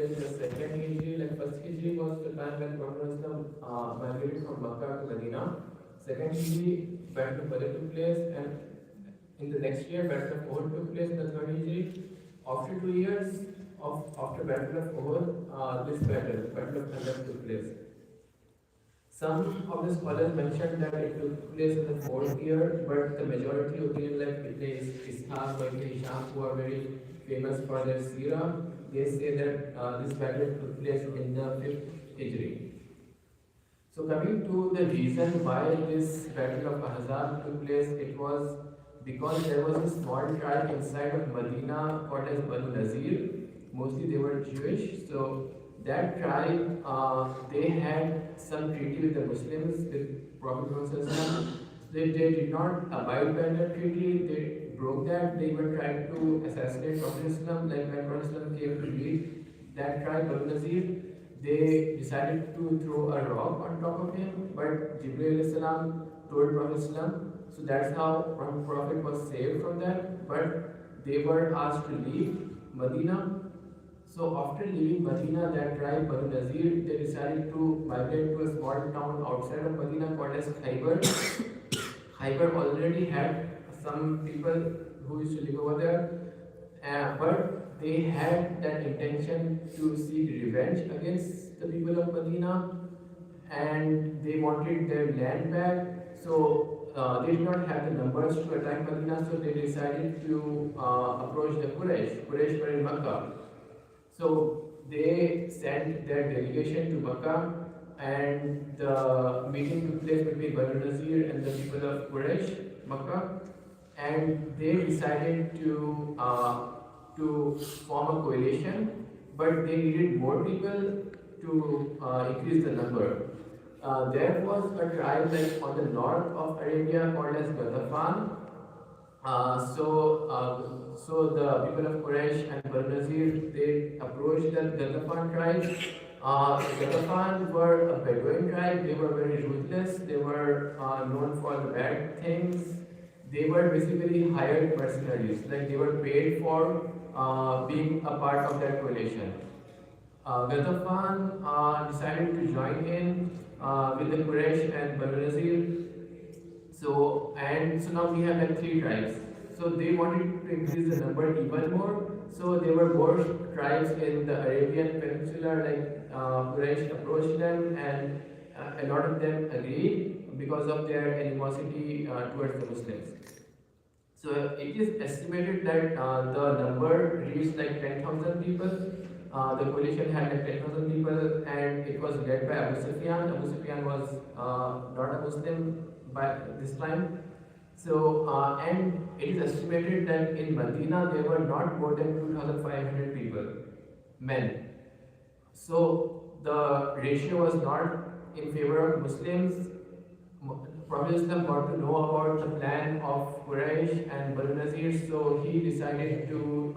in the second Hijri. Like first Hijri was the time when Prophet migrated from Makkah to Medina. Second Hijri, Battle of Badr took place, and in the next year, Battle of Uhud took place in the third Hijri. After 2 years after Battle of Uhud, this Battle of Khandaq took place. Some of the scholars mentioned that it took place in the fourth year, but the majority opinion, like Ibn Ishaq or Ibn Hisham, who are very famous for their seerah, they say that this battle took place in the fifth Hijri. So coming to the reason why this battle of Ahzab took place, it was because there was a small tribe inside of Medina called as Banu Nazir. Mostly they were Jewish, so that tribe, they had some treaty with the Muslims, with Prophet Muhammad. They did not abide by that treaty, they broke that, they were trying to assassinate Prophet Islam. Like when Prophet Islam came to lead that tribe, Banu Nazir, they decided to throw a rock on top of him, but Jibreel salam told Prophet Islam, so that's how Prophet was saved from that. But they were asked to leave Medina. So after leaving Medina, that tribe Banu Nazir, they decided to migrate to a small town outside of Medina called as Khaybar. Khaybar already had some people who used to live over there, but they had that intention to seek revenge against the people of Medina, and they wanted their land back. So they did not have the numbers to attack Medina, so they decided to approach the Quraysh. Quraysh were in Makkah. So they sent their delegation to Makkah, and the meeting took place between Banu Nazir and the people of Quraysh, Makkah, and they decided to form a coalition, but they needed more people to increase the number. There was a tribe like on the north of Arabia called as Ghatafan. So the people of Quraysh and Banu Nazir, they approached the Ghatafan tribe. Ghatafan were a Bedouin tribe. They were very ruthless. They were known for the bad things. They were basically hired mercenaries. Like they were paid for being a part of that coalition. Ghatafan decided to join in with the Quraysh and Banu Nazir. So now we have like three tribes. So they wanted to increase the number even more. So there were more tribes in the Arabian Peninsula, like Quraysh approached them, and a lot of them agreed because of their animosity towards the Muslims. So it is estimated that the number reached like 10,000 people. The coalition had like 10,000 people, and it was led by Abu Sufyan. Abu Sufyan was not a Muslim by this time. So, and it is estimated that in Medina there were not more than 2,500 people, men. So, the ratio was not in favor of Muslims. Prophet Islam got to know about the plan of Quraysh and Banu Nazir, so he decided to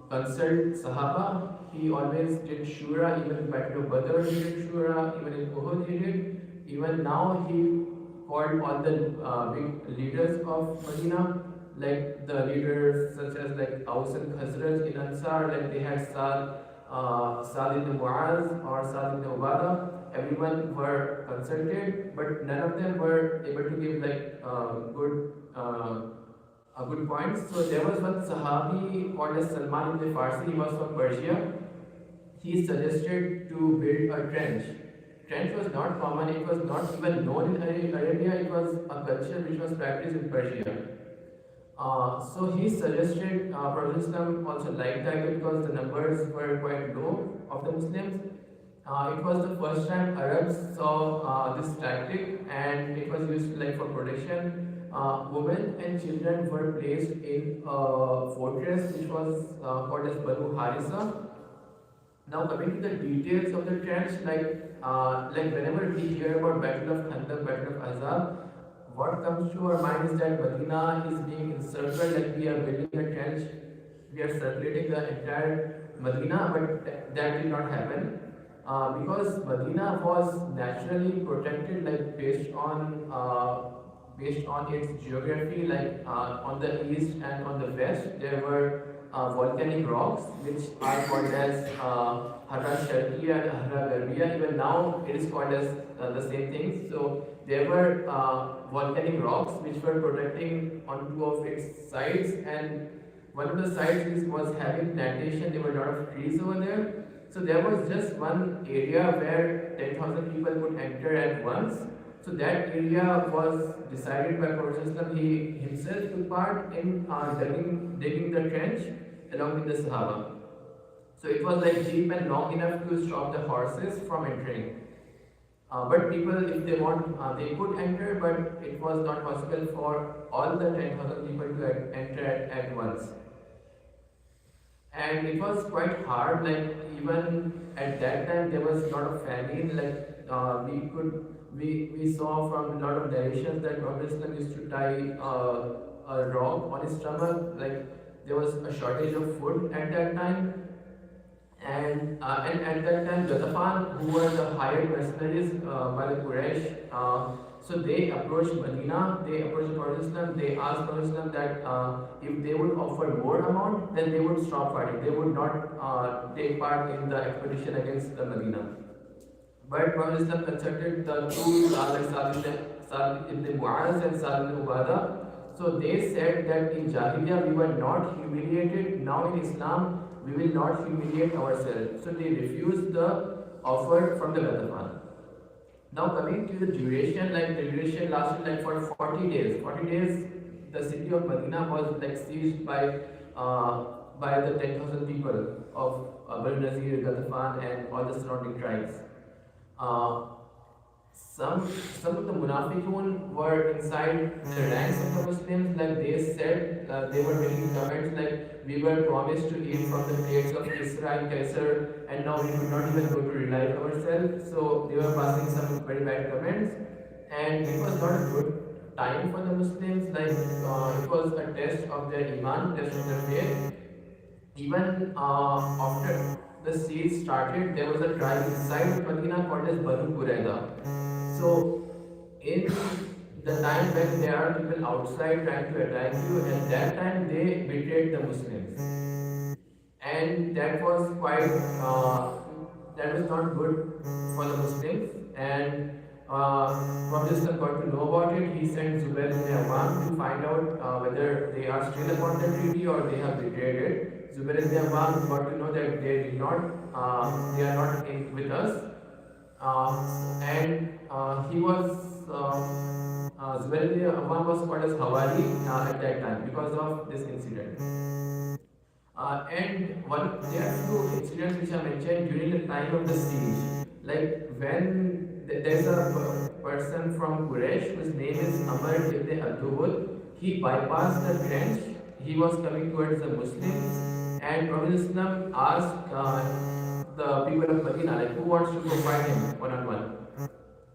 consult Sahaba. He always did Shura, even in Battle of Badr he did Shura, even in Uhud he did. Even now he called all the big leaders of Medina, like the leaders such as like Aus and Khazraj in Ansar, like they had Sa'd ibn Mu'az or Sa'd ibn Ubadah. Everyone were consulted, but none of them were able to give like good points. So there was one Sahabi called as Salman ibn Farsi. He was from Persia. He suggested to build a trench. Trench was not common, it was not even known in Arabia, it was a culture which was practiced in Persia. So he suggested, Prophet Islam also liked that because the numbers were quite low of the Muslims. It was the first time Arabs saw this tactic, and it was used like for protection. Women and children were placed in a fortress which was called as Banu Harisa. Now coming to the details of the trench, like whenever we hear about Battle of Khandaq, Battle of Ahzab, what comes to our mind is that Medina is being encircled, like we are building a trench, we are circulating the entire Medina, but that did not happen. Because Medina was naturally protected, like based on its geography, like on the east and on the west, there were volcanic rocks, which are called as Harra Sharqiya and Harra Garbiya. Even now, it is called as the same thing. So there were volcanic rocks which were protecting on two of its sides, and one of the sides was having plantation. There were a lot of trees over there. So there was just one area where 10,000 people could enter at once. So that area was decided by Prophet Islam. He himself took part in digging the trench along with the Sahaba. So it was like deep and long enough to stop the horses from entering. But people, if they want, they could enter, but it was not possible for all the 10,000 people to enter at once. And it was quite hard, like even at that time there was a lot of famine, like we saw from a lot of narrations that Prophet Islam used to tie a rock on his stomach, like there was a shortage of food at that time. And at that time, Ghatafan, who were the hired mercenaries by the Quraysh, so they approached Medina, they approached Prophet Islam, they asked Prophet Islam that if they would offer more amount, then they would stop fighting. They would not take part in the expedition against the Medina. But Prophet Islam consulted the two like Sa'd ibn Mu'az and Sa'd ibn Ubadah. So they said that in Jahiliyyah we were not humiliated. Now in Islam we will not humiliate ourselves. So they refused the offer from the Ghatafan. Now coming to the duration, like the duration lasted like for 40 days. 40 days, the city of Medina was like sieged by the 10,000 people of Banu Nazir, Ghatafan, and all the surrounding tribes. Some of the munafiqun were inside the ranks of the Muslims, like they said, they were making comments like we were promised to eat from the plates of Kisra and Kaisar, and now we could not even go to relive ourselves. So they were passing some very bad comments, and it was not a good time for the Muslims. Like it was a test of their iman, test of their faith. Even after the siege started, there was a tribe inside Medina called as Banu Qurayza. So, in the time when there are people outside trying to attack you, at that time they betrayed the Muslims, and that was quite that was not good for the Muslims. And Prophet Islam got to know about it. He sent Zubair ibn Awwam to find out whether they are still upon the treaty or they have betrayed it. Zubair ibn Awwam got to know that they did not, they are not in with us. And he was Zubair ibn Awwam was called as Hawari at that time because of this incident. And there are few incidents which are mentioned during the time of the siege. Like when there's a person from Quraysh whose name is Amr ibn Abdul. He bypassed the trench. He was coming towards the Muslims, and Prophet Islam asked the people of Medina, like, who wants to go fight him one on one.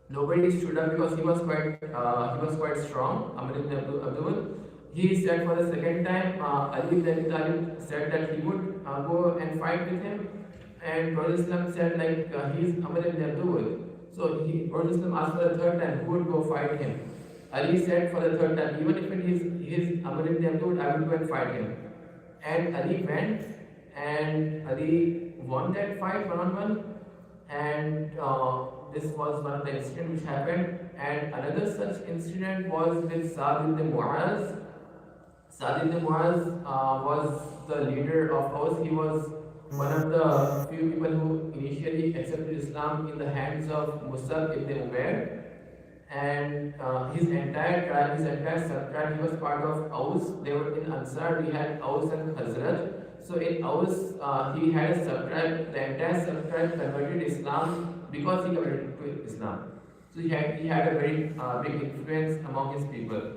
Nobody stood up because he was quite strong. Amr ibn Abdul. He said for the second time, Ali ibn Abi Talib said that he would go and fight with him, and Prophet Islam said like he is Amr ibn Abdul. So Prophet Islam asked for the third time, who would go fight him? Ali said for the third time, even if it is his Amr ibn Abdul, I will go and fight him. And Ali went, and Ali won that fight one on one. And this was one of the incidents which happened. And another such incident was with Sa'd ibn Mu'az. Sa'd ibn Mu'az was the leader of Aus. He was one of the few people who initially accepted Islam in the hands of Musab ibn Umair. And his entire sub-tribe, he was part of Aus. They were in Ansar, we had Aus and Khazraj. So in Aus, he had a sub-tribe, the entire sub-tribe converted Islam because he converted to Islam. So he had a very big influence among his people.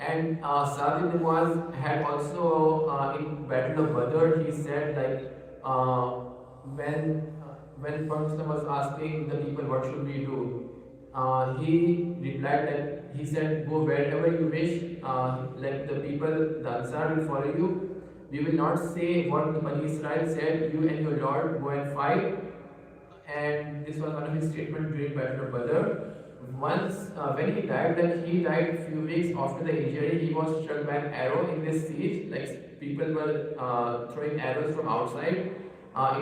And Sa'd ibn Mu'az had also in Battle of Badr, he said like when Prophet was asking the people what should we do, he replied that he said go wherever you wish, like the people, the Ansar will follow you. We will not say what the Bani Israel said, you and your Lord go and fight. And this was one of his statements during Battle of Badr. once when he died few weeks after the injury. He was struck by an arrow in this siege. Like people were throwing arrows from outside.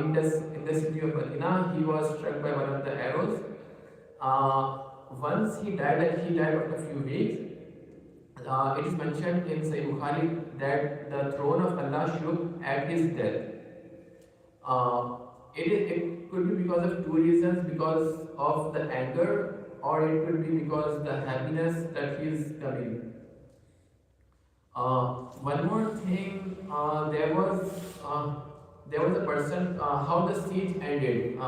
In the city of Medina, he was struck by one of the arrows. Once he died, he died after a few weeks. It is mentioned in Sahih Bukhari that the throne of Allah shook at his death. It could be because of two reasons, because of the anger, or it could be because the happiness that he is coming. One more thing, there was a person, how the siege ended.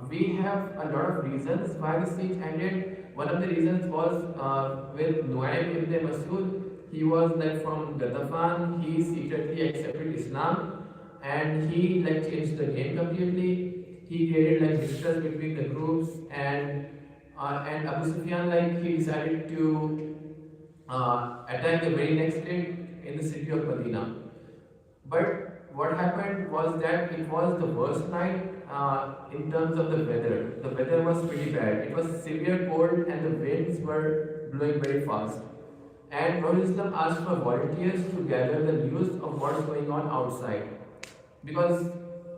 We have a lot of reasons why the siege ended. One of the reasons was with Nuaym ibn Masud. He was like from Ghatafan. He secretly accepted Islam, and he like changed the game completely. He created like distrust between the groups, and Abu Sufyan, like he decided to attack the very next day in the city of Medina. But what happened was that it was the worst night in terms of the weather. The weather was pretty bad. It was severe cold and the winds were blowing very fast. And Prophet Islam asked for volunteers to gather the news of what's going on outside. Because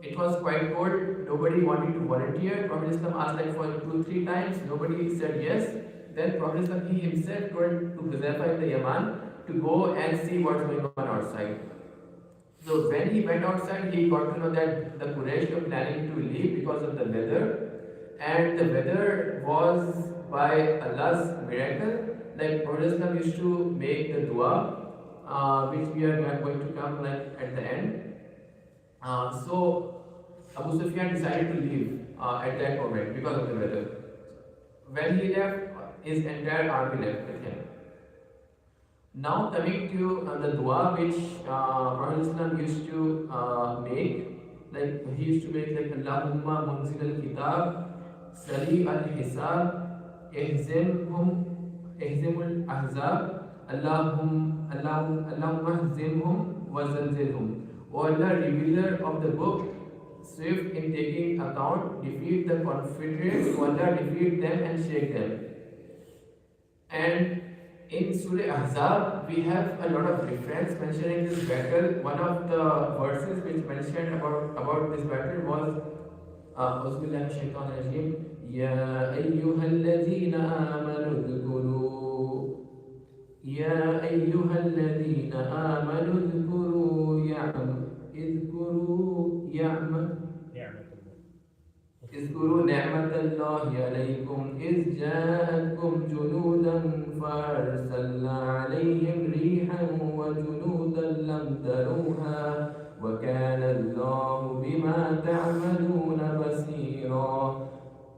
it was quite cold, nobody wanted to volunteer. Prophet Islam asked like for 2-3 times, nobody said yes. Then Prophet Islam he himself told to Huzaifa in the Yaman to go and see what's going on outside. So when he went outside, he got to know that the Quraysh were planning to leave because of the weather, and the weather was by Allah's miracle. Like Prophet Islam used to make the dua, which we are going to come like at the end. So Abu Sufyan decided to leave at that moment because of the weather. When he left, his entire army left with him. Now coming to the dua which Prophet Islam used to make, like he used to make like Allahumma munzil al-kitab, sari al-hisab, ihzimul ahzab, Allahumma ihzimhum wa zalzilhum. O Allah, revealer of the book, swift in taking account, defeat the confederates, O Allah, defeat them and shake them. And in Surah Ahzab, we have a lot of reference mentioning this battle. One of the verses which mentioned about this battle was أعوذ بالله من الشيطان الرجيم يا أيها الذين آمنوا اذكروا اذكروا نعمة الله عليكم إذ جاءتكم جنودا فأرسلنا عليهم ريحا وجنودا لم تروها وكان الله بما تعملون بصيرا.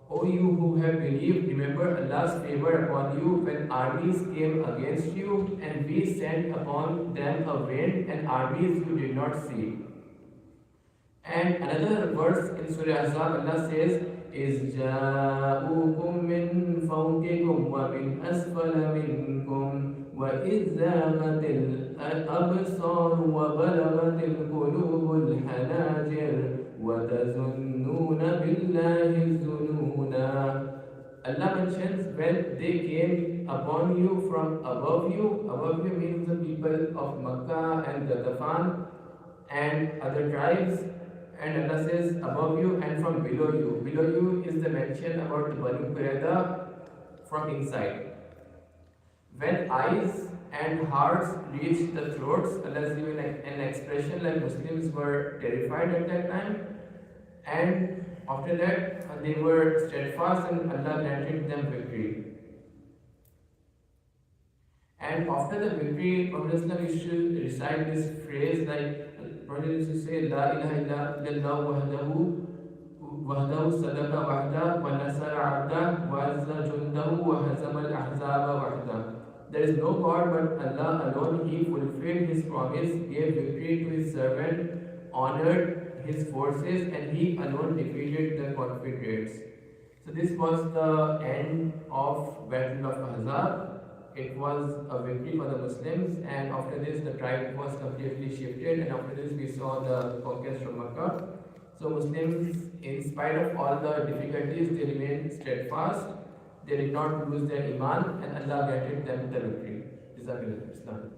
O you who have believed, remember Allah's favor upon you when armies came against you, and we sent upon them a wind and armies you did not see. And another verse in Surah Ahzab, Allah says, إِذْ جَاءُوكُم مِّن فَوْقِكُمْ وَمِنْ أَسْفَلَ مِنْكُمْ وَإِذْ زَاغَتِ الْأَبْصَارُ وَبَلَغَتِ الْقُلُوبُ الْحَنَاجِرَ وَتَظُنُّونَ بِاللَّهِ الظُّنُونَا. Allah mentions when they came upon you from above you means the people of Makkah and Ghatafan and other tribes. And Allah says above you and from below you. Below you is the mention about the Banu Qurayza from inside. When eyes and hearts reached the throats, Allah is giving an expression like Muslims were terrified at that time. And after that, they were steadfast and Allah granted them victory. And after the victory, Prophet Islam used to recite this phrase like Prophet used to say, La ilaha illallah wahdahu sadaqa wahda wa nasara abda wa azza jundahu wa hazama al-ahzaba wahda. There is no God but Allah alone. He fulfilled His promise, gave victory to His servant, honored His forces, and He alone defeated the confederates. So this was the end of Battle of Ahzab. It was a victory for the Muslims, and after this the tribe was completely shifted, and after this we saw the conquest from Makkah. So Muslims, in spite of all the difficulties, they remained steadfast. they did not lose their iman, and Allah granted them the victory. Jazakallah. Islam.